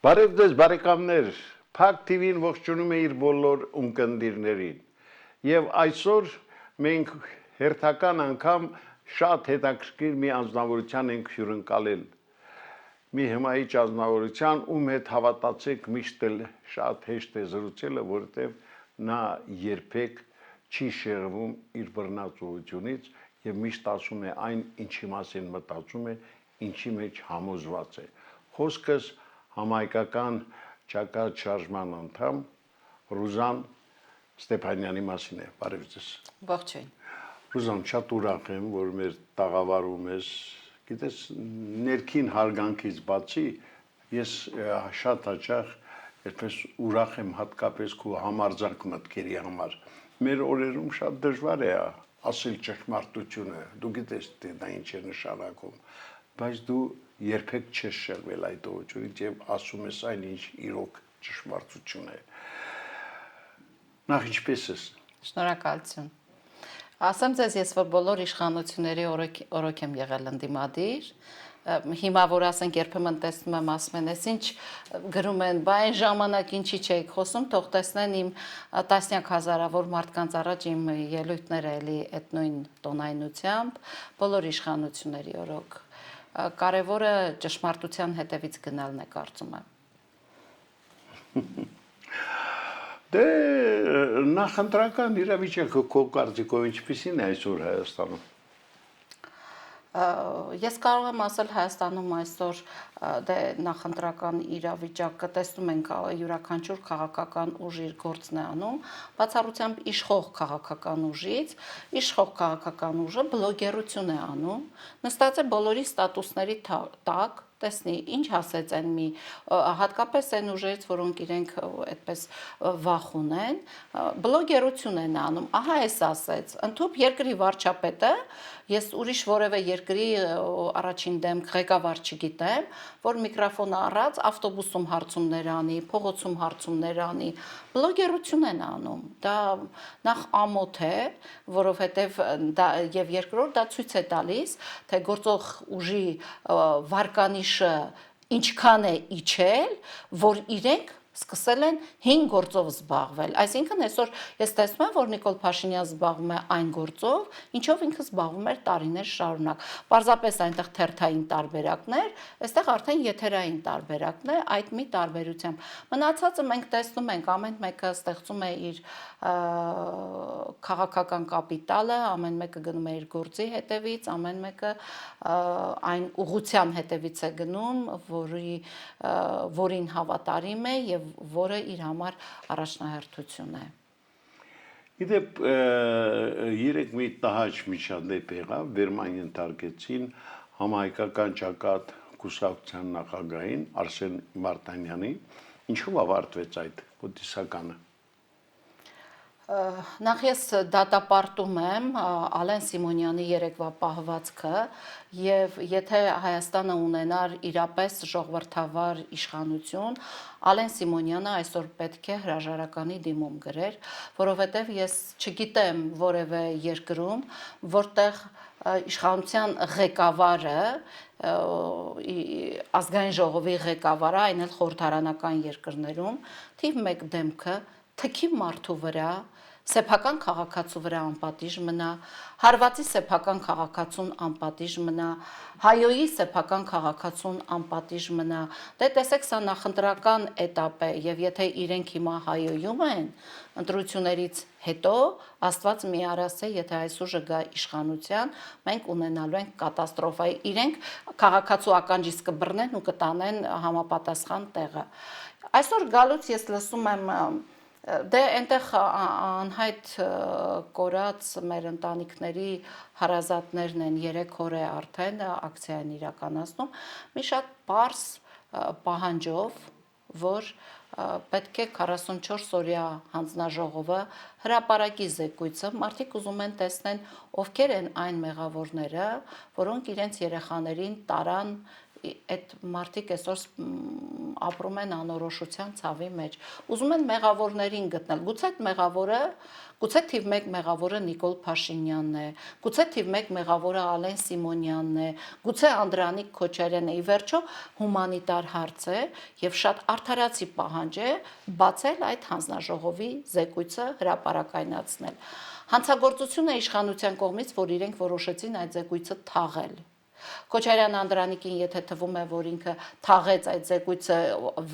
Բարև ձեզ բարեկամներ, Փակ TV-ն ողջունում է իր բոլոր ունկնդիրներին։ Եվ այսօր մենք հերթական անգամ շատ հետաքրքիր մի անձնավորության ենք հյուրընկալել։ Մի հմայիչ անձնավորության, ում հետ հավատացեք միշտ էլ շատ հեշտ է զրուցելը, որովհետև նա երբեք չի շեղվում իր բռնած ուղությունից եւ միշտ ասում է այն, ինչի մասին մտածում է, ինչի մեջ համոզված է։ Խոսքս համայնքական ճակատ շարժման անդամ Ռուզան Ստեփանյանի մասին է։ Բարև ձեզ։ Ողջույն։ Ռուզան, շատ ուրախ եմ, որ մեր տաղավարում ես։ Գիտես, ներքին հարգանքից բացի ես շատ հաճախ այսպես ուրախ եմ հատկապես քո համարձակ մտքերի համար։ Մեր օրերում շատ դժվար է ասել ճշմարտությունը։ Դու գիտես, թե դա ինչ է նշանակում, բայց դու երբեք չես շեղվել այդ ուղղությունից եւ ասում ես այն, ինչ իրոք ճշմարտություն է։ Նախ ինչպես ես։ Շնորհակալություն։ Ասեմ ձեզ, ես որ բոլոր իշխանությունների օրոք եմ եղել ընդդիմադիր, հիմա որ ասենք երբեմն տեսնում եմ ասում են, ինչ գրում են, բա այն ժամանակ ինչի չէիք խոսում, թող տեսնեն իմ տասնյակ հազարավոր մարդկանց առաջ իմ ելույթները էլի այդ նույն տոնայնությամբ, բոլոր իշխանությունների օրոք։ Կարևորը ճշմարտության հետևից գնալն է, կարծում եմ։ Դե նախընտրական իրավիճակը քո կարծիքով ինչպիսին է այսօր Հայաստանում։ Ես կարող եմ ասել Հայաստանում այսօր դե նախընտրական իրավիճակը տեսնում ենք յուրաքանչյուր քաղաքական ուժ իր գործն է անում, բացառությամբ իշխող քաղաքական ուժից, իշխող քաղաքական ուժը բլոգերություն է անում, նստած է բոլորի ստատուսների տակ, տեսնի, ինչ ասեց այն մի հատկապես այն ուժերից, որոնք իրենք այդպես վախ ունեն, բլոգերություն են անում, ահա էս ասեց, ընդհանուր երկրի վարչապետը, ես ուրիշ որևէ երկրի առաջին դեմք ղեկավար չգիտեմ, որ միկրոֆոնը առած ավտոբուսում հարցումներ անի, փողոցում հարցումներ անի, բլոգերություն են անում, դա նախ ամոթ է, որովհետև դա եւ երկրորդ դա ցույց է տալիս, թե գործող ուժի վարկանիշը ինչքան է իջել, որ իրենք սկսել են 5 գործով զբաղվել։ Այսինքն այսօր ես տեսնում եմ, որ Նիկոլ Փաշինյանը զբաղվում է այն գործով, ինչով ինքը զբաղվում էր տարիներ շարունակ։ Պարզապես այնտեղ թերթային տարբերակներ, այստեղ արդեն եթերային տարբերակն է, այդ մի տարբերությամբ։ Մնացածը մենք տեսնում ենք, ամեն մեկը ստեղծում է իր քաղաքական կապիտալը, ամեն մեկը գնում է իր գործի հետևից, ամեն մեկը այն ուղղության հետևից է գնում, որին հավատարիմ է եւ որը իր համար առաջնահերթություն է։ Գիտեք, երեք մի տհաճ միջադեպ եղավ, վերման ենթարկեցին համահայկական ճակատ կուսակցության նախագահին Արսեն Մարտանյանին, ինչով ավարտվեց այդ հոդիսականը։ Նախ ես դատապարտում եմ Ալեն Սիմոնյանի երեկվա պահվածքը եւ եթե Հայաստանը ունենար իրապես ժողովրդավար իշխանություն, Ալեն Սիմոնյանը այսօր պետք է հրաժարականի դիմում գրեր, որովհետեւ ես չգիտեմ որևէ երկրում, որտեղ իշխանության ղեկավարը ազգային ժողովի ղեկավարը, այն էլ խորհրդարանական երկրներում, թիվ 1 դեմքը թքի մարդու վրա սեփական քաղաքացու վրա անպատիժ մնա, հարվածի սեփական քաղաքացուն անպատիժ մնա, հայոյի սեփական քաղաքացուն անպատիժ մնա։ Դե տեսեք, սա նախընտրական էտապ է եւ եթե իրենք հիմա հայոյում են, ընտրություններից հետո Աստված մի արասե, եթե այս ուժը գա իշխանության, մենք ունենալու ենք կատաստրոֆա։ Իրենք քաղաքացու ականջից կբռնեն ու կտանեն համապատասխան տեղը։ Այսօր գալուց ես լսում եմ դե այնտեղ անհայտ կորած մեր ընտանիքների հարազատներն են 3 օր է արդեն ակցիա են իրականացնում մի շատ պարզ պահանջով, որ պետք է 44 օրյա հանձնաժողովը հրապարակի զեկույցը, մարդիկ ուզում են տեսնեն ովքեր են այն մեղավորները, որոնք իրենց երեխաներին տարան այդ մարդիկ այսօր ապրում են անորոշության ցավի մեջ։ Ուզում են մեղավորներին գտնել։ Գուցե թիվ 1 մեղավորը Նիկոլ Փաշինյանն է, գուցե թիվ 1 մեղավորը Ալեն Սիմոնյանն է, գուցե Անդրանիկ Քոչարյանն է։ Ի վերջո հումանիտար հարց է եւ շատ արդարացի պահանջ է բացել այդ հանձնաժողովի զեկույցը հրապարակայնացնել։ Հանցագործությունը իշխանության կողմից, որ իրենք որոշեցին այդ զեկույցը թաղել։ Քոչարյան Անդրանիկին եթե թվում է, որ ինքը թաղեց այդ զեկույցը,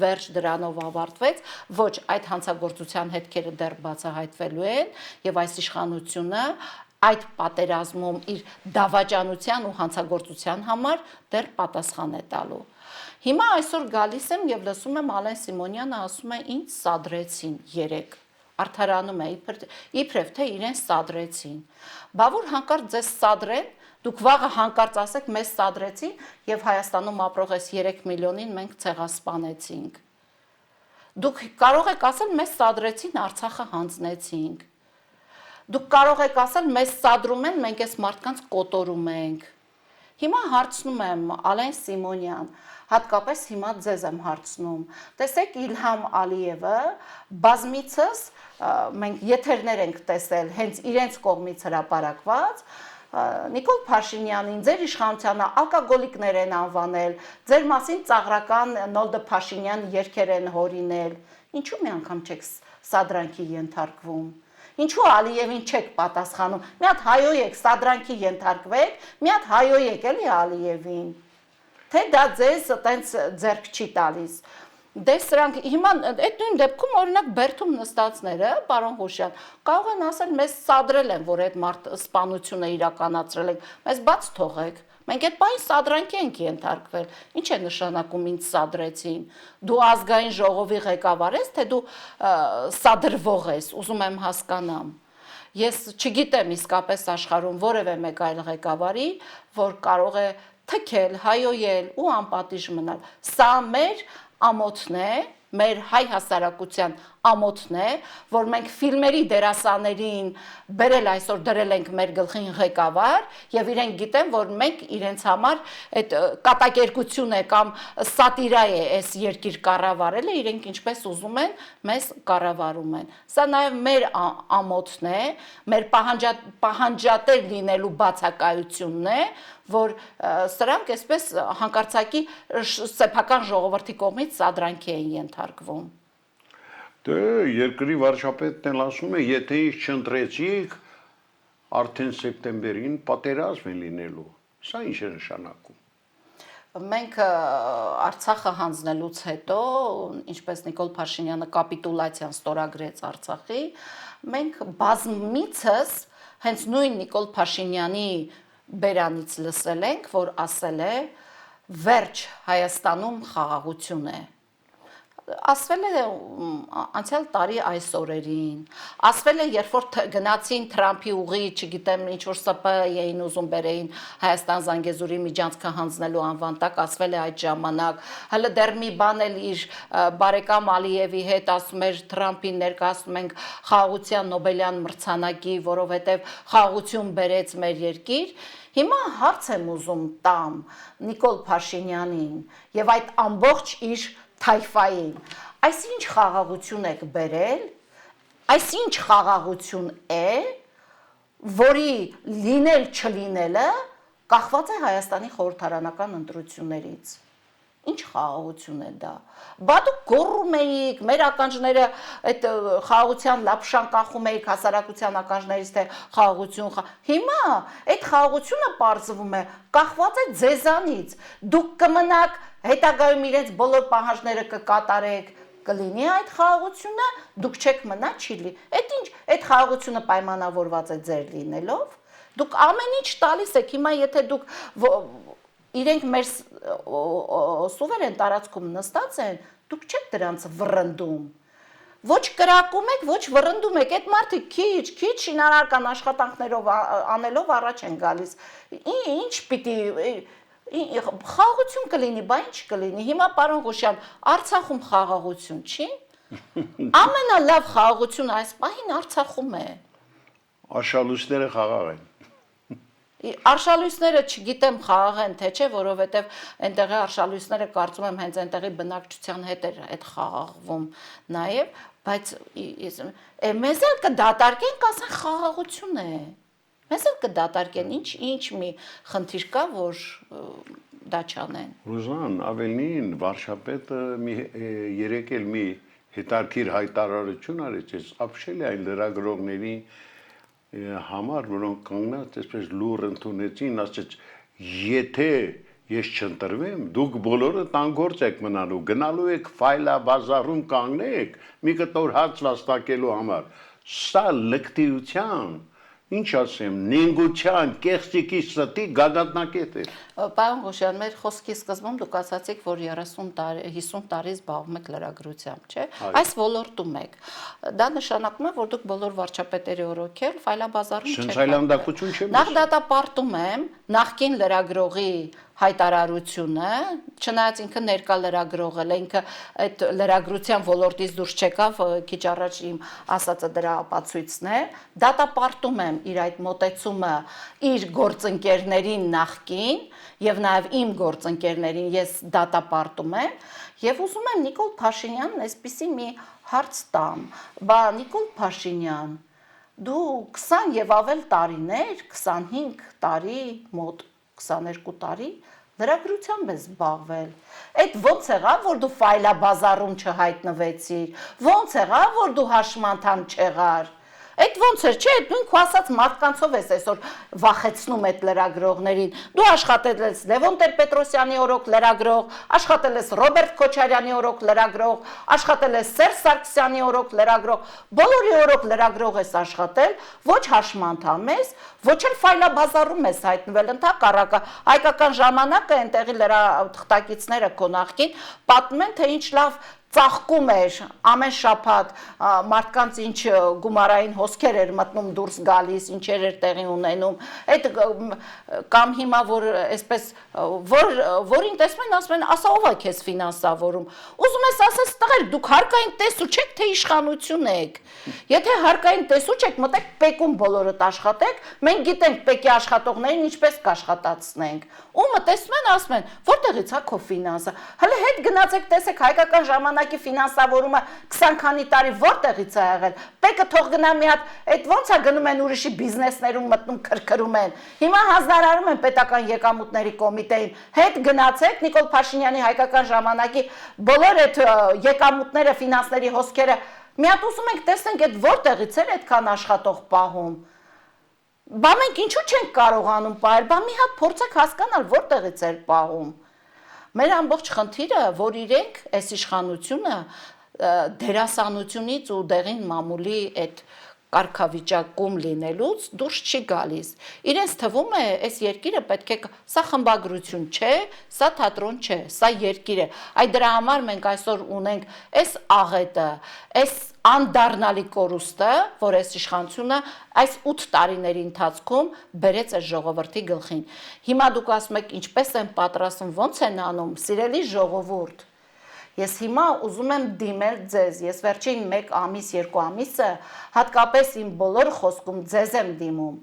վերջ դրանով ավարտվեց, ոչ, այդ հանցագործության հետքերը դեռ բացահայտվելու են եւ այս իշխանությունը այդ պատերազմում իր դավաճանության ու հանցագործության համար դեռ պատասխան է տալու։ Հիմա այսօր գալիս եմ եւ լսում եմ Ալեն Սիմոնյանը ասում է ինձ սադրեցին 3 արդարանում է իբրև թե իրեն սադրեցին։ Բա որ հանկարծ ձեզ սադրեն, դուք վաղը հանկարծ ասեք մեզ սադրեցին եւ Հայաստանում ապրող այս 3 միլիոնին մենք ցեղասպանեցինք։ Դուք կարող եք ասել մեզ սադրեցին, Արցախը հանձնեցինք։ Դուք կարող եք ասել մեզ սադրում են, մենք այս մարդկանց կոտորում ենք։ Հիմա հարցնում եմ Ալեն Սիմոնյան, հատկապես հիմա ձեզ եմ հարցնում։ Տեսեք Իլհամ Ալիևը բազմիցս մենք եթերներ ենք տեսել հենց իրենց կողմից հրապարակված Նիկոլ Փաշինյանին ձեր իշխանությանը ալկոգոլիկներ են անվանել, ձեր մասին ծաղրական Նոլդը Փաշինյան երգեր են հորինել։ Ինչու՞ մի անգամ չեք սադրանքի ենթարկվում։ Ինչու Ալիևին չեք պատասխանում։ Մի հատ հայոյեք սադրանքի ենթարկվեք, մի հատ հայոյեք էլի Ալիևին։ Թե դա ձեզ այտենց ձեռք չի տալիս։ Դե սրանք հիմա այդ նույն դեպքում օրինակ Բերթում նստածները, պարոն Հուշյան, կարող են ասել մեզ սադրել են, որ այդ մարդ սպանությունը իրականացրել են, մեզ բաց թողեք։ Մենք այդ բանի սադրանքի ենք ենթարկվել։ Ինչ է նշանակում ինձ սադրեցին։ Դու ազգային ժողովի ղեկավար ես, թե դու սադրվող ես, ուզում եմ հասկանամ։ Ես չգիտեմ իսկապես աշխարհում որևէ մեկ այլ ղեկավարի, որ կարող է թքել, հայոյել ու անպատիժ մնալ։ Սա մեր ամոթն է, մեր հայ հասարակության ամոթն է, որ մենք ֆիլմերի դերասաներին բերել այսօր դրել ենք մեր գլխին ղեկավար եւ իրենք գիտեն, որ մենք իրենց համար այդ կատակերգություն է կամ սատիրա է այս երկիր կառավարելը, իրենք ինչպես ուզում են մեզ կառավարում են։ Սա նաեւ մեր ամոթն է, մեր պահանջատեր լինելու բացակայությունն է, որ սրանք այսպես հանկարծակի սեփական ժողովրդի կողմից սադրանքի են ենթարկվում։ Դե երկրի վարչապետն էլ ասում է, եթե ինձ չընտրեցիք, արդեն սեպտեմբերին պատերազմ է լինելու։ Սա ինչ է նշանակում։ Մենք Արցախը հանձնելուց հետո, ինչպես Նիկոլ Փաշինյանը կապիտուլացիան ստորագրեց Արցախի, մենք բազմիցս հենց նույն Նիկոլ Փաշինյանի բերանից լսել ենք, որ ասել է վերջ Հայաստանում խաղաղություն է։ Ասվել է անցյալ տարի այս օրերին, ասվել է երբ որ գնացին Թրամփի ուղի, չգիտեմ ինչ որ ՍՊ էին ուզում բերեին Հայաստան Զանգեզուրի միջանցքը հանձնելու անվան տակ, ասվել է այդ ժամանակ, հələ դեռ մի բան էլ իր բարեկամ Ալիևի հետ ասում էր Թրամփին ներկայացնում ենք խաղաղության Նոբելյան մրցանակի, որովհետև խաղաղություն բերեց մեր երկիր։ Հիմա հարց եմ ուզում տամ Նիկոլ Փաշինյանին եւ այդ ամբողջ իր թայֆային, այսինչ խաղաղություն եք բերել, այսինչ խաղաղություն է, որի լինել չլինելը կախված է Հայաստանի խորհրդարանական ընտրություններից։ Ինչ խաղաղություն է դա։ Բա դուք գոռում էիք, մեր ականջները այդ խաղաղության լապշան կախում էիք հասարակության ականջներից, թե խաղաղություն։ Հիմա այդ խաղաղությունը պարզվում է կախված է ձեզանից։ Դուք կմնաք հետագայում իրենց բոլոր պահանջները կկատարեք, կլինի այդ խաղաղությունը, դուք չեք մնա, չի լի։ Այդ ինչ, այդ խաղաղությունը պայմանավորված է ձեր լինելով։ Դուք ամեն ինչ տալիս եք, հիմա եթե դուք իրենք մեր սուվերեն տարածքում նստած են, դուք չեք դրանց վռնդում։ Ոչ կրակում եք, ոչ վռնդում եք, այդ մարդիկ քիչ շինարարական աշխատանքներով անելով առաջ են գալիս։ Ինչ պիտի խաղաղություն կլինի, բա ինչ կլինի։ Հիմա պարոն Ղուշյան, Արցախում խաղաղություն չի։ Ամենալավ խաղաղությունը այս պահին Արցախում է։ Աշալույսները խաղաղ են։ Արշալույսները չգիտեմ խաղաղ են թե չէ, որովհետև այնտեղի արշալույսները կարծում եմ հենց այնտեղի բնակչության հետ էր այդ խաղաղվում նաև, բայց մեզ էլ կդատարկեն, կասեն խաղաղություն է։ Մեզ էլ կդատարկեն, ինչ մի խնդիր կա, որ դա չանեն։ Ռուզան, ավելին վարչապետը երեք էլ մի հետարքիր հայտարարություն արեց, այս ապշելիային լրագրողների համար, որոնք կանգնած այսպես լուր ընդունեցին, ասեց, եթե ես չընտրվեմ, դուք բոլորը տանգործ եք մնալու, գնալու եք ֆայլա բազարում կանգնեք, մի կտոր հաց վաստակելու համար։ Սա լկտիության, ինչ ասեմ, նենգության, կեղծիկի ստի գագաթնակետ է։ Պարոն Ղուշյան, մեր խոսքի սկզբում դուք ասացիք, որ 50 տարի զբաղվում եք լրագրությամբ, չէ՞։ Այս ոլորտում եք։ Դա նշանակում է, որ դուք բոլոր վարչապետերի օրոքել ֆայլաբազարում չեք։ Շնչայլանդակություն չեմ։ Նախ դատապարտում եմ նախկին լրագրողի հայտարարությունը, չնայած ինքը ներկա լրագրող է, ինքը այդ լրագրության ոլորտից դուրս չեկավ, քիչ առաջ իմ ասածը դրա ապացույցն է, դատապարտում եմ իր այդ մոտեցումը իր գործընկերներին նախկին եւ նաեւ իմ գործընկերներին ես դատապարտում եմ եւ ուզում եմ Նիկոլ Փաշինյանն այսպիսի մի հարց տամ, բա Նիկոլ Փաշինյան, դու 20 եւ ավել տարիներ, 25 տարի, մոտ 22 տարի լրագրությամբ ես զբաղվել։ Այդ ո՞նց եղավ, որ դու ֆայլաբազարում չհայտնվեցիր։ Ո՞նց եղավ, որ դու հաշմանդամ չեղար։ Այդ ո՞նց էր, չէ, նույն քո ասած մարդկանցով ես այսօր վախեցնում այդ լրագրողներին։ Դու աշխատել ես Լևոն Տեր-Պետրոսյանի օրոք լրագրող, աշխատել ես Ռոբերտ Քոչարյանի օրոք լրագրող, աշխատել ես Սերժ Սարգսյանի օրոք լրագրող, բոլորի օրոք լրագրող ես աշխատել, ոչ հաշմանդամ ես, ոչ էլ ֆայլաբազարում ես հայտնվել, ընդհակառակը հայկական ժամանակը այնտեղի լրատվակիցները քո նախկին պատմում են, թե ինչ լավ ծաղկում էր ամեն շաբաթ մարդկանց ինչ գումարային հոսքեր էր մտնում դուրս գալիս, ինչեր էր տեղի ունենում, այդ կամ հիմա որ այսպես որին տեսնում են ասում են, ասա ով է քեզ ֆինանսավորում, ուզում ես ասես տղեր, դուք հարկային տեսու չեք, թե իշխանություն եք, եթե հարկային տեսու չեք, մտեք պեկում բոլորդ աշխատեք, մենք գիտենք պեկի աշխատողներին ինչպես կաշխատացնենք, ումը տեսնում են ասում են, որտեղից է քո ֆինանսը, հələ հետ գնացեք տեսեք հայկական ժամանակ ֆինանսավորումը 20 քանի տարի որտեղից է եղել։ Պեկը թող գնա մի հատ, այդ ո՞նց է գնում են ուրիշի բիզնեսներում մտնում քրքրում են։ Հիմա հանձնարարում են պետական եկամուտների կոմիտեին։ Հետ գնացեք Նիկոլ Փաշինյանի հայկական ժամանակի բոլոր այդ եկամուտները, ֆինանսների հոսքերը մի հատ ուզում ենք տեսնենք այդ որտեղից էր այդքան աշխատող պահում։ Բա մենք ինչու չենք կարողանում պահել, բա մի հատ փորձեք հասկանալ որտեղից էր պահում։ Մեր ամբողջ խնդիրը, որ իրենք այս իշխանությունը դերասանությունից ու դեղին մամուլի այդ կարգավիճակում լինելուց դուրս չի գալիս։ Իրենց թվում է, այս երկիրը պետք է, սա խմբագրություն չէ, սա թատրոն չէ, սա երկիր է։ Այդ դրա համար մենք այսօր ունենք այս աղետը, այս անդառնալի կորուստը, որ այս իշխանությունը այս 8 տարիների ընթացքում բերեց այս ժողովրդի գլխին։ Հիմա դուք ասում եք ինչպես են պատրաստվում, ոնց են անում, սիրելի ժողովուրդ։ Ես հիմա ուզում եմ դիմել ձեզ, ես վերջին 1 ամիս, 2 ամիսը հատկապես իմ բոլոր խոսքում ձեզ եմ դիմում։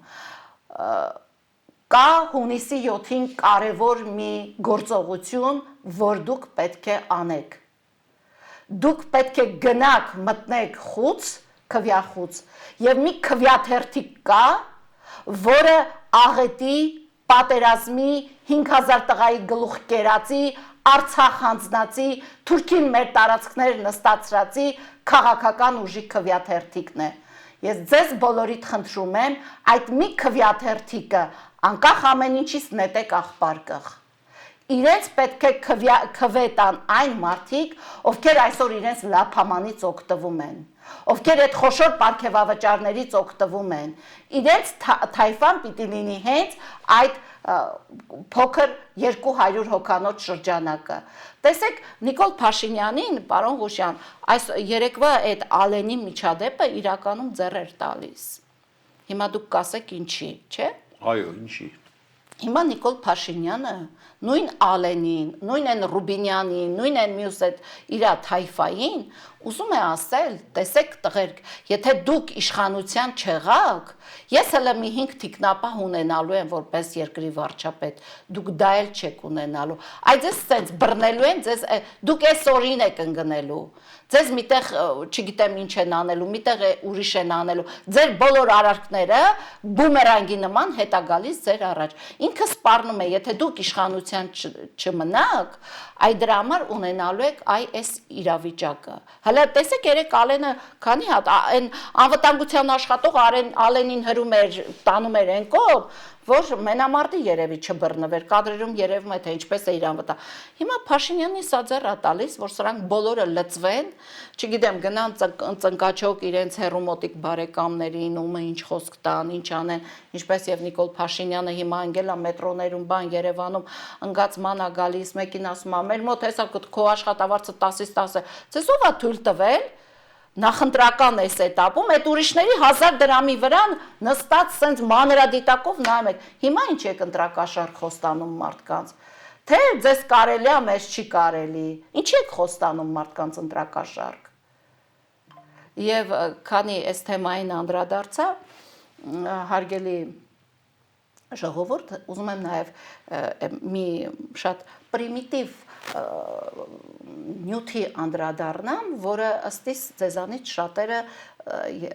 Կա հունիսի 7-ին կարևոր մի գործողություն, որ դուք պետք է անեք։ Դուք պետք է գնաք մտնեք խուց, քվյախուց, եւ մի քվյաթերթիկ կա, որը աղետի, պատերազմի, 5000 տղայի գլուխ կերածի, Արցախ հանձնացի, Թուրքին մեր տարածքներ նստացրածի քաղաքական ուժի քվյաթերթիկն է։ Ես ձեզ բոլորիդ խնդրում եմ, այդ մի քվյաթերթիկը անկախ ամեն ինչից նետեք աղբարկղ։ Իրենց պետք է քվետան այն մարդիկ, ովքեր այսօր իրենց լափամանից օգտվում են, ովքեր այդ խոշոր պարգևավճարներից օգտվում են, իրենց թայֆան պիտի լինի հենց այդ փոքր 200 հոգանոց շրջանակը։ Տեսեք, Նիկոլ Փաշինյանին, պարոն Ղուշյան, այս երեկվա այդ Ալենի միջադեպը իրականում ձեռ էր տալիս։ Հիմա դուք կասեք ինչի, չէ՞։ Այո, ինչի։ Հիմա Նիկոլ Փաշինյանը նույն Ալենին, նույն են Ռուբինյանին, նույն են մյուս այդ իր թայֆային ուզում է ասել, տեսեք տղերք, եթե դուք իշխանության չեղաք, ես հələ մի 5 թիկնապահ ունենալու եմ որպես երկրի վարչապետ, դուք դա էլ չեք ունենալու։ Այդ ձեզ սենց բռնելու են, ձեզ դուք այս օրին եք ընկնելու։ Ձեզ միտեղ, չգիտեմ ինչ են անելու, միտեղ ուրիշ են անելու։ Ձեր բոլոր արարքները բումերանգի նման հետա գալիս ձեր առաջ։ Ինքը սպառնում է, եթե դուք իշխանության չմնաք, այ դրա համար ունենալու եք այս իրավիճակը։ Հələ տեսեք երեք Ալենը քանի հատ այն անվտանգության աշխատող Ալենին հրում էր, տանում էր այն կողմ, որ մենամարտի երևի չբռնվեր, կադրերում երևում է թե ինչպես է իրան վտա։ Հիմա Փաշինյանի սա ձեռ է տալիս, որ սրանք բոլորը լծվեն, չգիտեմ, գնան ծնկաչոք իրենց հերումոտիկ բարեկամներին, ումը ինչ խոսք տան, ինչ անեն, ինչպես եւ Նիկոլ Փաշինյանը հիմա անգել է մետրոներում, բան Երևանում, ընկած մանա գալիս, մեկին ասում է, մեր մոտ հեսա քո աշխատավարձը 10-ից 10 է, ցես ով է թույլ տվել նախընտրական էս էտապում, այդ ուրիշների 1000 դրամի վրա նստած սենց մանրադիտակով նայում եք, հիմա ինչ եք ընտրակաշարք խոստանում մարդկանց, թե ձեզ կարելի է, մեզ չի կարելի, ինչ եք խոստանում մարդկանց ընտրակաշարք, և քանի այս թեմային անդրադարձա, հարգելի ժողովուրդ, ուզում եմ նաև մի շատ պրիմիտիվ նյութի անդրադառնամ, որը ըստիս ձեզանից շատերը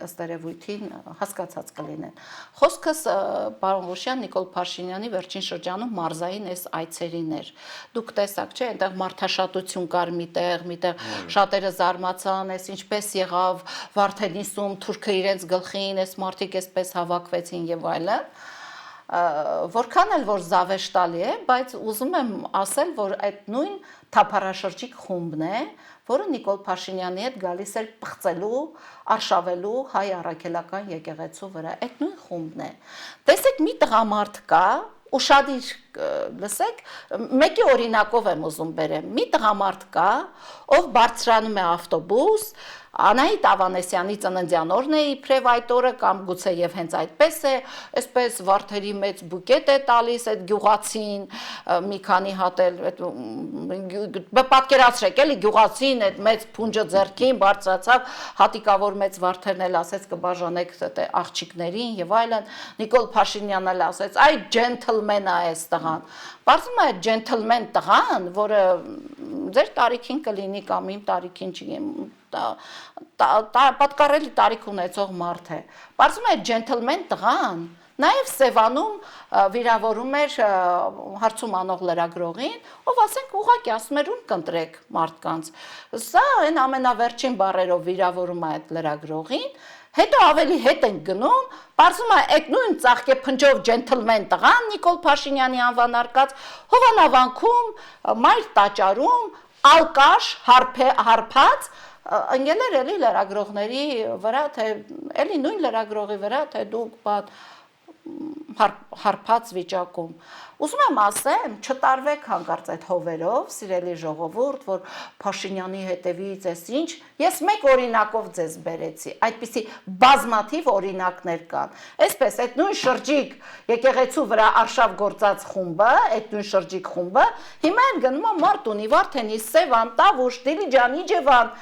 ըստ երևույթին հասկացած կլինեն։ Խոսքս պարոն Ղուշյան Նիկոլ Փաշինյանի վերջին շրջանում մարզային այս այցերին էր։ Դուք տեսաք, չէ, այնտեղ մարդաշատություն կար միտեղ շատերը զարմացան, այս ինչպես եղավ Վարդենիսում թուրքը իրենց գլխին, այս մարդիկ այսպես հավաքվեցին եւ այլն։ Որքան էլ որ զավեշտալի է, բայց ուզում եմ ասել, որ այդ նույն թափառաշրջիկ խումբն է, որը Նիկոլ Փաշինյանի հետ գալիս էր պղծելու, արշավելու հայ առաքելական եկեղեցու վրա, այդ նույն խումբն է։ Տեսեք, մի տղամարդ կա, ուշադիր լսեք, մեկի օրինակով եմ ուզում բերեմ, մի տղամարդ կա, ով բարձրանում է ավտոբուս, Անահիտ Ավանեսյանի ծննդյան օրն է իբրև այդ օրը կամ գուցե եւ հենց այդպես է, այսպես վարդերի մեծ բուկետ է տալիս այդ գյուղացին, մի քանի հատ էլ պատկերացրեք էլի գյուղացին այդ մեծ փունջը ձեռքին բարձրացավ, հատիկավոր մեծ վարդերն էլ ասեց կբաժանեք թե աղջիկներին եւ այլն, Նիկոլ Փաշինյանն էլ ասեց, այ ջենթլմեն է այս տղան։ Բարձում է ջենթլմեն տղան, որը ձեր տարիքին կլինի կամ իմ տարիքին չգիտեմ պատկառելի տարիք ունեցող մարդ է։ Բարձում է ջենթլմեն տղան, նաև Սևանում վիրավորում էր հարցում անող լրագրողին, ով ասենք ուղղակի ասում էր ում կընտրեք մարդկանց։ Սա այն ամենավերջին բառերով վիրավորում է այդ լրագրողին, հետո ավելի հետ են գնում, բարձում է այդ նույն ծաղկե փնջով ջենթլմեն տղան Նիկոլ Փաշինյանի անվան արկած հովանավանքում, մայր տաճարում, ալկաշ, հարբած ընկել էր էլի լրագրողների վրա, թե էլի նույն լրագրողի վրա, թե դուք հարբած վիճակում։ Ուզում եմ ասեմ, չտարվեք հանկարծ այդ հովերով, սիրելի ժողովուրդ, որ Փաշինյանի հետևից էս ինչ, ես մեկ օրինակով ձեզ բերեցի, այդպիսի բազմաթիվ օրինակներ կան։ Այսպես, այդ նույն շրջիկ եկեղեցու վրա արշավ գործած խումբը, այդ նույն շրջիկ խումբը, հիմա են գնում է Մարտունի, Վարդենիս, Սևան, Տավուշ, Դիլիջան, Իջևան,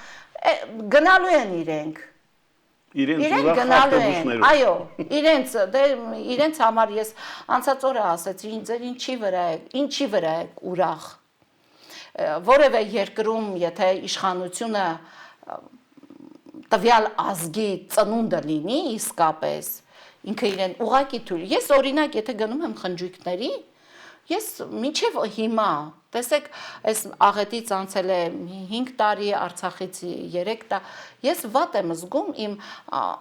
գնալու են իրենք։ Իրենք գնալու են, այո, իրենց համար ես անցած օրը ասեցի, ձեր ինչի վրա եք ուրախ, որևէ երկրում, եթե իշխանությունը տվյալ ազգի ծնունդը լինի իսկապես, ինքը իրեն ուղղակի թույլ, ես օրինակ, եթե գնում եմ խնջույքների, ես մինչև հիմա, տեսեք, այս աղետից անցել է 5 տարի, Արցախից 3 տարի, ես վատ եմ զգում իմ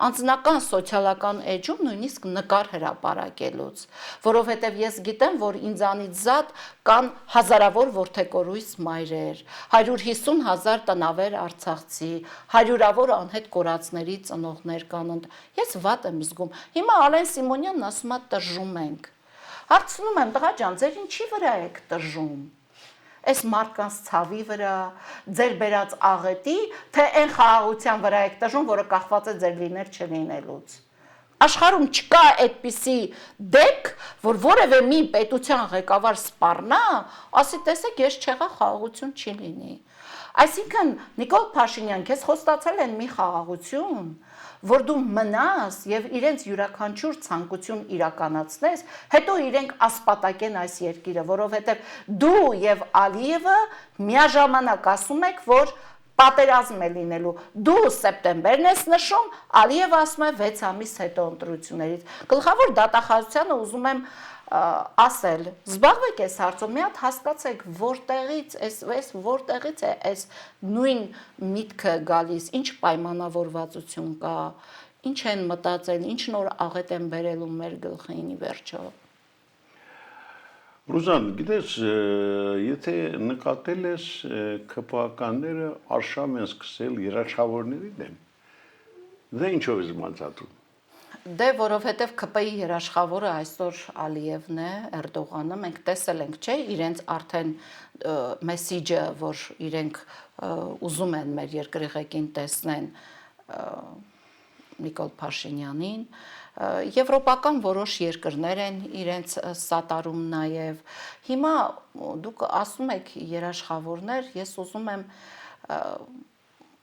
անձնական սոցիալական էջում նույնիսկ նկար հրապարակելուց, որովհետև ես գիտեմ, որ ինձանից զատ կան հազարավոր որդեկորույս մայրեր, 150,000 տնավեր արցախցի, հարյուրավոր անհետ կորածների ծնողներ կան, ես վատ եմ զգում, հիմա Ալեն Սիմոնյանն ասում է տժժում ենք, հարցնում եմ, տղա ջան, ձեր ինչի վրա եք տժժում, այս մարդկանց ցավի վրա, ձեր բերած աղետի, թե այն խաղաղության վրա եք տժժում, որը կախված է ձեր լինել չլինելուց, Աշխարհում չկա այդպիսի դեպք, որ որևէ մի պետության ղեկավար սպառնա, ասի տեսեք, ես չեղա խաղաղություն չի լինի։ Այսինքն Նիկոլ Փաշինյան, քեզ խոստացել են մի խաղաղություն, որ դու մնաս եւ իրենց յուրաքանչյուր ցանկություն իրականացնես, հետո իրենք ասպատակեն այս երկիրը, որովհետեւ դու եւ Ալիևը միաժամանակ ասում եք, որ պատերազմ է լինելու։ Դու սեպտեմբերն ես նշում, Ալիևը ասում է 6 ամիս հետո ընտրություններից։ Գլխավոր դատախազությանը ուզում եմ ասել, զբաղվեք այս հարցով, մի հատ հասկացեք, որտեղից է այս նույն միտքը գալիս, ինչ պայմանավորվածություն կա, ինչ են մտածել, ինչ նոր աղետ են բերելու մեր գլխին ի վերջո։ Ռուզան, գիտես, եթե նկատել ես ԿՊԱ-ականները արշավ են սկսել երաշխավորների դեմ, դա ինչով է զմացածում։ Դե որովհետև ԿՊ-ի երաշխավորը այսօր Ալիևն է, Էրդողանը, մենք տեսել ենք, չէ, իրենց արդեն մեսիջը, որ իրենք ուզում են մեր երկրի ղեկին տեսնեն Նիկոլ Փաշինյանին, եվրոպական որոշ երկրներ են իրենց սատարում նաև։ Հիմա դուք ասում եք երաշխավորներ, ես ուզում եմ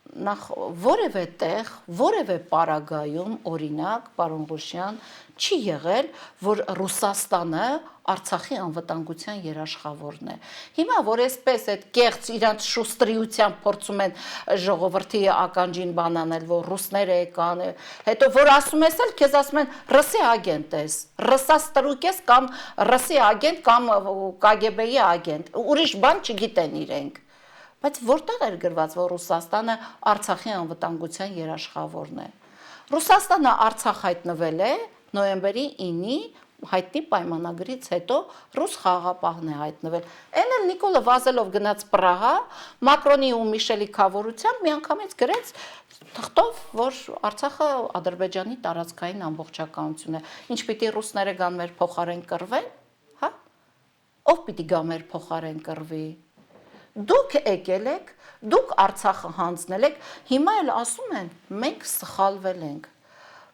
նախ որևէ տեղ, որևէ պարագայում, օրինակ, պարոն Ղուշյան, չի եղել, որ Ռուսաստանը Արցախի անվտանգության երաշխավորն է։ Հիմա որ այսպես այդ կեղծ իրանց շուստրիությամբ փորձում են ժողովրդի ականջին բանանել, որ ռուսները եկան, հետո որ ասում ես էլ քեզ ասում են ռսի ագենտ ես, ռսաստրուկ ես կամ ռսի ագենտ կամ KGB-ի ագենտ, ուրիշ բան չգիտեն իրենք։ Բայց որտեղ էր գրված, որ Ռուսաստանը Արցախի անվտանգության երաշխավորն է։ Ռուսաստանը Արցախ հայտնվել է նոյեմբերի 9-ի հայտնի պայմանագրից հետո ռուս խաղաղապահն է հայտնվել։ Էն էլ Նիկոլը Վազելով գնաց Պրահա, Մակրոնի ու Միշելի քավորությամբ միանգամից գրեց թղթով, որ Արցախը Ադրբեջանի տարածքային ամբողջականություն է։ Ինչ պիտի ռուսները գան մեր փոխարեն կռվեն, հա։ Ով պիտի գա մեր փոխարեն կռվի։ Դուք եկել եք, դուք Արցախը հանձնել եք, հիմա էլ ասում են, մենք սխալվել ենք։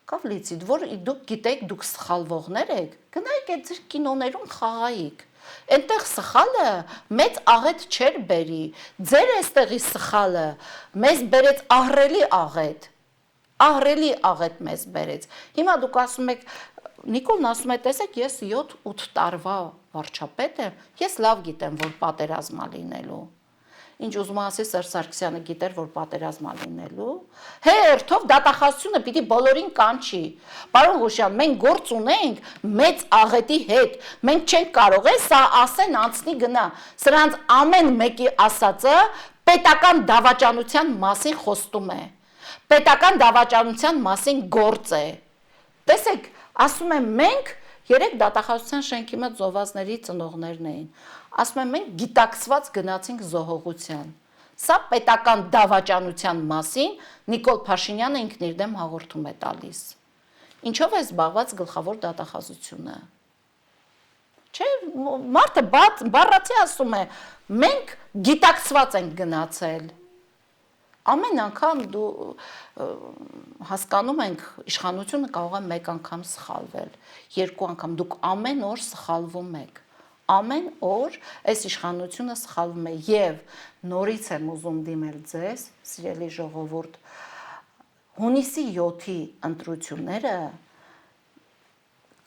Կավլիցիդ, որ դուք գիտեք, դուք սխալվողներ եք, գնայիք այդ ձեր կինոներում խաղայիք։ Այնտեղ սխալը մեծ աղետ չէր բերի, ձեր այստեղի սխալը մեզ բերեց ահռելի աղետ մեզ բերեց։ Հիմա դուք ասում եք, Նիկոլն ասում է, տեսեք, ես 7-8 տարվա վարչապետ եմ, ես լավ գիտեմ, որ պատերազմ է լինելու։ Ինչ ուզում ասի Սերժ Սարգսյանը գիտեր, որ պատերազմ է լինելու։ Հերթով դատախազությունը պիտի բոլորին կանչի։ Պարոն Ղուշյան, մենք գործ ունենք մեծ աղետի հետ։ Մենք չենք կարող է սա ասեն անցնի գնա։ Սրանց ամեն մեկի ասածը պետական դավաճանության մասին խոստում է։ Պետական դավաճանության մասին գործ է։ Տեսեք, ասում եմ մենք երեք դատախազության շենքի մոտ զոհվածների ծնողներն էին։ Ասում եմ մենք գիտակցված գնացինք զոհողության։ Սա պետական դավաճանության մասին Նիկոլ Փաշինյանը ինքն իր դեմ հաղորդում է տալիս։ Ինչով է զբաղված գլխավոր դատախազությունը։ Չէ, մարդը բառացի ասում է, մենք գիտակցված ենք գնացել։ Ամեն անգամ դու հասկանում ենք իշխանությունը կարող է մեկ անգամ սխալվել, երկու անգամ դուք ամեն օր սխալվում եք։ Ամեն օր այս իշխանությունը սխալվում է եւ նորից եմ ուզում դիմել ձեզ, սիրելի ժողովուրդ, հունիսի 7-ի ընտրությունները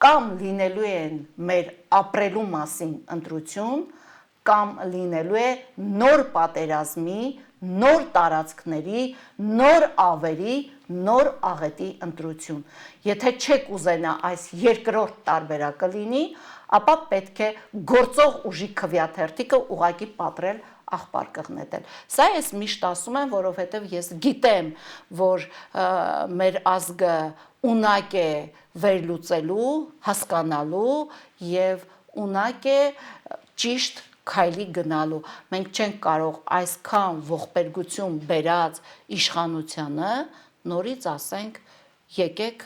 կամ լինելու են մեր ապրելու մասին ընտրություն, կամ լինելու է նոր պատերազմի, նոր տարածքների, նոր ավերի, նոր աղետի ընտրություն։ Եթե չեք ուզենա այս երկրորդ տարբերակը լինի, ապա պետք է գործող ուժի քվեաթերթիկը ուղակի պատրել աղբար կղնետել։ Սա ես միշտ ասում եմ, որովհետև ես գիտեմ, որ մեր ազգը ունակ է վերլուծելու, հասկանալու եւ ունակ է ճիշտ քայլի գնալու։ Մենք չենք կարող այսքան ողբերգություն բերած իշխանությանը նորից ասենք եկեք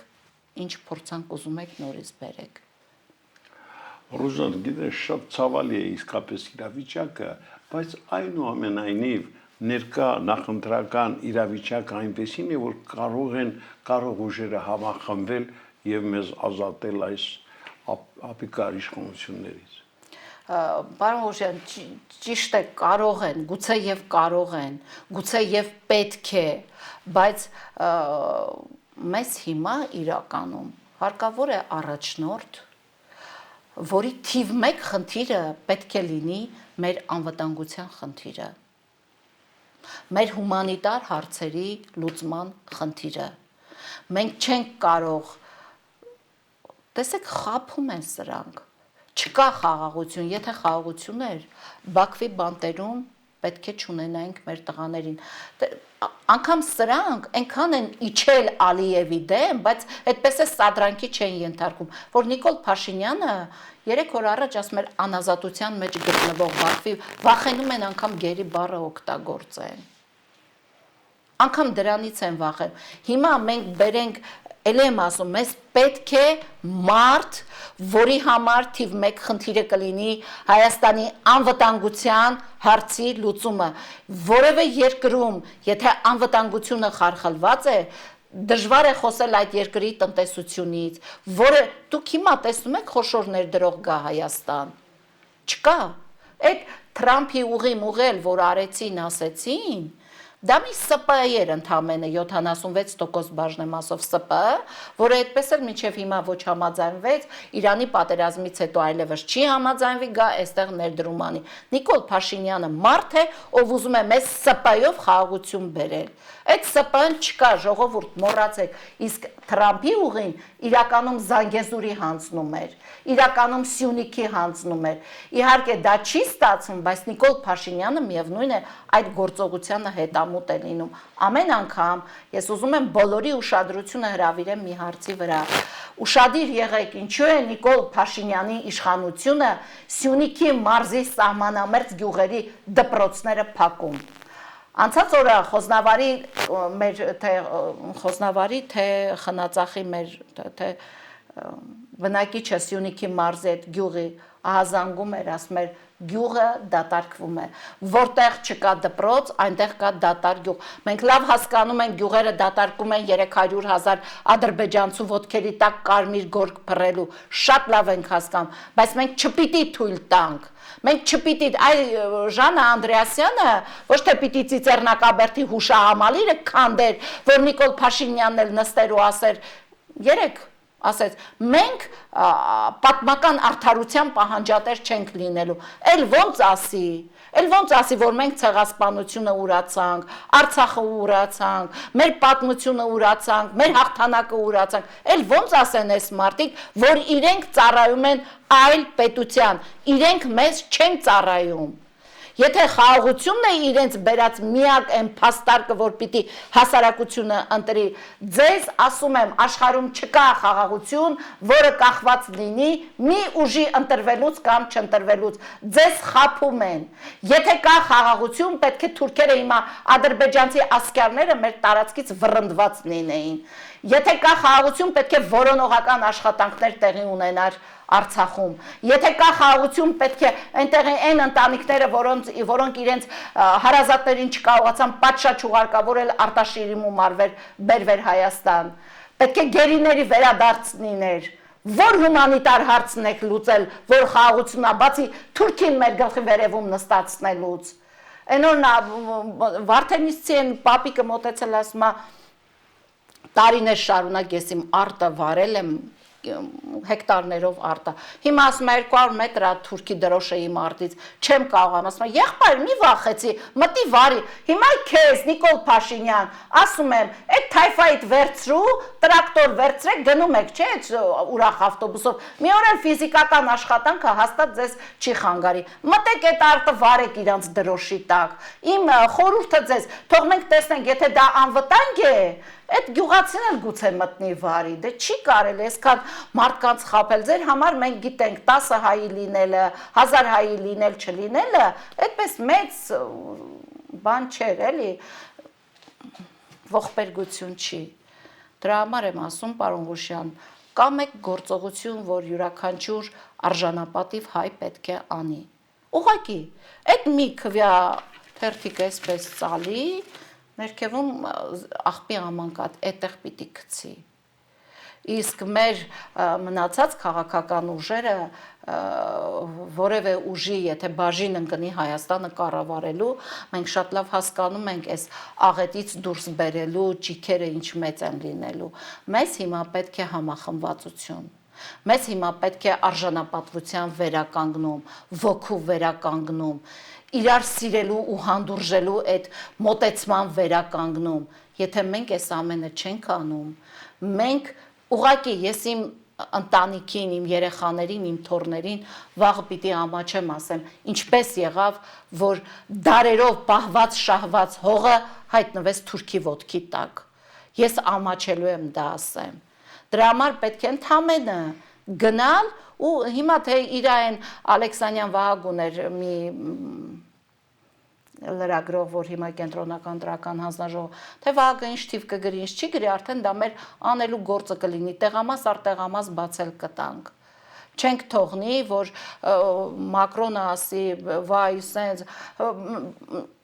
ինչ փորձանք ուզում եք նորից բերեք։ Ռուզան, գիտես, շատ ցավալի է իսկապես իրավիճակը, բայց այնուամենայնիվ ներկա նախընտրական իրավիճակը այնպեսին է, որ կարող ուժերը համախմբվել եւ մեզ ազատել այս ապիկար իշխանություններից։ Պարոն Ղուշյան, ճիշտ է, կարող են, գուցե եւ կարող են, գուցե եւ պետք է, բայց մեզ հիմա իրականում հարկավոր է առաջնորդ, որի թիվ 1 խնդիրը պետք է լինի մեր անվտանգության խնդիրը, մեր հումանիտար հարցերի լուծման խնդիրը։ Մենք չենք կարող, տեսեք, խաբում են սրանք, չկա խաղաղություն, եթե խաղաղություն էր, Բաքվի բանտերում պետք է չունենայինք մեր տղաներին։ Անգամ սրանք այնքան են իջել Ալիևի դեմ, բայց այդպես է սադրանքի չեն ենթարկում, որ Նիկոլ Փաշինյանը 3 օր առաջ ասում էր անազատության մեջ գտնվող Բաքվի, վախենում են անգամ գերի բառը օգտագործեն։ Անգամ դրանից են վախենում։ Հիմա մենք բերենք, ելի եմ ասում, մեզ պետք է մարդ, որի համար թիվ 1 խնդիրը կլինի Հայաստանի անվտանգության հարցի լուծումը։ Որևէ երկրում, եթե անվտանգությունը խարխլված է, դժվար է խոսել այդ երկրի տնտեսությունից, որը դուք հիմա տեսնում եք խոշոր ներդրող գա Հայաստան։ Չկա։ Այդ Թրամփի ուղիմ, որ արեցին, ասեցին, դա մի ՍՊ էր ընդամենը 76% բաժնեմասով ՍՊ, որը այդպես էլ մինչև հիմա ոչ համաձայնվեց, Իրանի պատերազմից հետո այլևս չի համաձայնվի, գա այստեղ ներդրում անի։ Նիկոլ Փաշինյանը մարդ է, ով ուզում է մեզ ՍՊ-ով խաղաղություն բերել։ Այդ ՍՊ-ն չկա, ժողովուրդ, մոռացեք, իսկ Թրամփի ուղին իրականում Զանգեզուրի հանձնում էր, իրականում Սյունիքի հանձնում էր։ Իհարկե դա չի ստացվում, բայց Նիկոլ Փաշինյանը միևնույն է այդ գործողությանը հետամուտ է լինում։ Ամեն անգամ ես ուզում եմ բոլորի ուշադրությունը հրավիրեմ մի հարցի վրա։ Ուշադիր եղեք, ինչու է Նիկոլ Փաշինյանի իշխանությունը Սյունիքի մարզի սահմանամերձ գյուղերի դպրոցները փակում։ Անցած օրը Խոսնավարի թե Խնածախի մեր թե բնակիչը Սյունիքի մարզի այդ գյուղի ահազանգում էր, ասում էր գյուղը դատարկվում է, որտեղ չկա դպրոց, այնտեղ կա դատար գյուղ։ Մենք լավ հասկանում ենք, գյուղերը դատարկում են 300,000 ադրբեջանցու ոտքերի տակ կարմիր գորգ փռելու, շատ լավ ենք հասկանում, բայց մենք չպիտի թույլ տանք։ Մենք չպիտի, այ Ժանա Անդրեասյանը ոչ թե պիտի Ծիծեռնակաբերդի հուշահամալիրը քանդեր, որ Նիկոլ Փաշինյանն էլ նստեր ու ասեր, երեք ասեց, մենք պատմական արդարության պահանջատեր չենք լինելու, էլ ոնց ասի, որ մենք ցեղասպանությունը ուրացանք, Արցախը ուրացանք, մեր պատմությունը ուրացանք, մեր հաղթանակը ուրացանք, էլ ոնց ասեն այս մարդիկ, որ իրենք ծառայում են այլ պետության, իրենք մեզ չեն ծառայում։ Եթե խաղաղությունն է իրենց բերած միակ այն փաստարկը, որ պիտի հասարակությունը ընտրի, ձեզ ասում եմ, աշխարհում չկա խաղաղություն, որը կախված լինի մի ուժի ընտրվելուց կամ չընտրվելուց, ձեզ խաբում են։ Եթե կա խաղաղություն, պետք է թուրքերը հիմա ադրբեջանցի ասկերները մեր տարածքից վռնդված լինեին։ Եթե կա խաղաղություն, պետք է որոնողական աշխատանքներ տեղի ունենար Արցախում։ Եթե կա խաղաղություն, պետք է այնտեղ այն ընտանիքները, որոնք իրենց հարազատներին չկարողացան պատշաճ ուղարկավորել Արտաշիրիմում բերվեր Հայաստան։ Պետք է գերիների վերադարձ լիներ։ Որ հումանիտար հարցն եք լուծել, որ խաղաղությունն է, բացի Թուրքին մեր գլխի վերևում նստածնելուց։ Այն օրն Վարդենիսցի են պապիկը մոտեցել, ասում է, տարիներ շարունակ ես իմ արտը վարել եմ, հեկտարներով արտա։ Հիմա ասում է 200 մետր է թուրքի դրոշը իմ արտից, չեմ կարող, ասում է, եղբայր, մի վախեցի, մտի վարի։ Հիմա քեզ Նիկոլ Փաշինյան, ասում եմ, այդ թայֆայիդ վերցրու, տրակտոր վերցրեք, գնում եք, չէ՞, ուրախ ավտոբուսով։ Մի օր էլ ֆիզիկական աշխատանքը հաստատ ձեզ չի խանգարի։ Մտեք այդ արտը վարեք իրանց դրոշի տակ։ Իմ խորհուրդը ձեզ, թող մենք տեսնենք, եթե դա անվտանգ է, այդ գյուղացին էլ գուցե մտնի վարի, դե չի կարելի այսքան մարդկանց խաբել, ձեր համար մենք գիտենք 10 հայի լինելը, 1000 հայի լինել չլինելը, այդպես մեծ բան չէր, էլի, ողբերգություն չի։ Դրա համար եմ ասում, պարոն Ղուշյան, կա մեկ գործողություն, որ յուրաքանչյուր արժանապատիվ հայ պետք է անի։ Ուղղակի, այդ մի քվյա թերթիկ այսպես ծալի, ներքևում աղբի ամանկատ, այդտեղ պիտի գցի։ Իսկ մեր մնացած քաղաքական ուժերը որևէ ուժի, եթե բաժին ընկնի Հայաստանը կառավարելու, մենք շատ լավ հասկանում ենք այս աղետից դուրս բերելու ճիքերը ինչ մեծ են լինելու։ Մեզ հիմա պետք է համախմբվածություն։ Մեզ հիմա պետք է արժանապատվության վերականգնում, ոգու վերականգնում, իրար սիրելու ու հանդուրժելու այդ մոտեցման վերականգնում։ Եթե մենք այս ամենը չենք անում, մենք ուղղակի ես իմ ընտանիքին, իմ երեխաներին, իմ թոռներին վաղը պիտի ամաչեմ, ասեմ, ինչպես եղավ, որ դարերով պահված շահված հողը հայտնվեց թուրքի ոտքի տակ։ Ես ամաչելու եմ դա ասեմ։ Դրա համար պետք է ընդամենը գնալ ու հիմա թե իր այն Ալեքսանյան Վահագուն էր մի լրագրող, որ հիմա կենտրոնական դրական հանձնաժողով, թե Վահագը ինչ թիվ կգրի, ինչ չի գրի, արդեն դա մեր անելու գործը կլինի, տեղամաս արտեղամաս բացել կտանք։ Չենք թողնի, որ Մակրոնը ասի, վայ, սենց,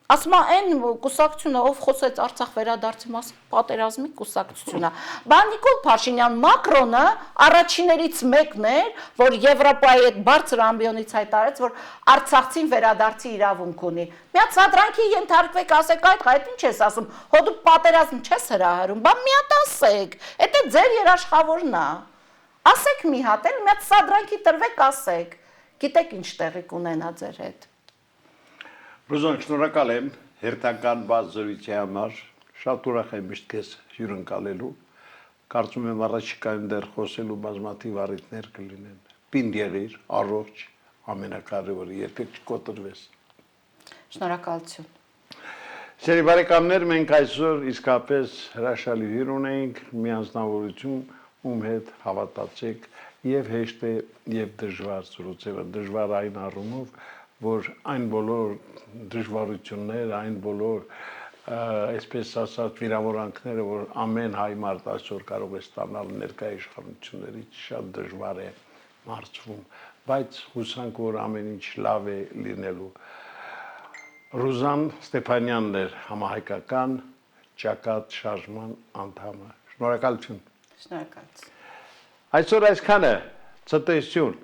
ասում է այն կուսակցությունը, ով խոսեց Արցախ վերադարձի մասին, պատերազմի կուսակցությունը։ Բա Նիկոլ Փաշինյան Մակրոնը առաջիներից մեկն էր, որ Եվրոպայի այդ բարձր ամբիոնից հայտարարեց, որ Արցախցին վերադարձի իրավունք ունի։ Միած սադրանքի ենթարկվեք, ասեք այդ ինչ ես ասում, հո դու պատերազմ չես հրահրում, բա մի հատ ասեք, դա ձեր երաշխավորն է։ Ասեք մի հատ, միած սադրանքի տրվեք, ասեք։ Գիտեք ինչ տեղի կունենա ձեր հետ։ Ռուզան, շնորհակալ եմ հերթական բազովիցի համար, շատ ուրախ եմ միշտ քեզ հյուրընկալելու, կարծում եմ առաջիկայում դեռ խոսելու բազմաթիվ առիթներ կլինեն, պինդ եղիր, առողջ, ամենակարևորը, երբեք չկոտրվես։ Շնորհակալություն։ Սիրելի բարեկամներ, մենք այսօր իսկապես հրաշալի հյուր ունենք, մի անձնավորություն, ում հետ հավատացեք եւ հեշտ է եւ դժվար զրուցել, դժվար այն առումով, որ այն բոլոր դժվարություններ, այն բոլոր, այսպես ասած, վիրավորանքները, որ ամեն հայ մարդ այսօր կարող է ստանալ ներկայ իշխանություններից, շատ դժվար է մարծվում, բայց հուսանք, որ ամեն ինչ լավ է լինելու։ Ռուզան Ստեփանյանն էր համահայկական ճակատ շարժման անդամը։ Շնորհակալություն։ Շնորհակալություն։ Այսօր այսքանը, ցտեսություն։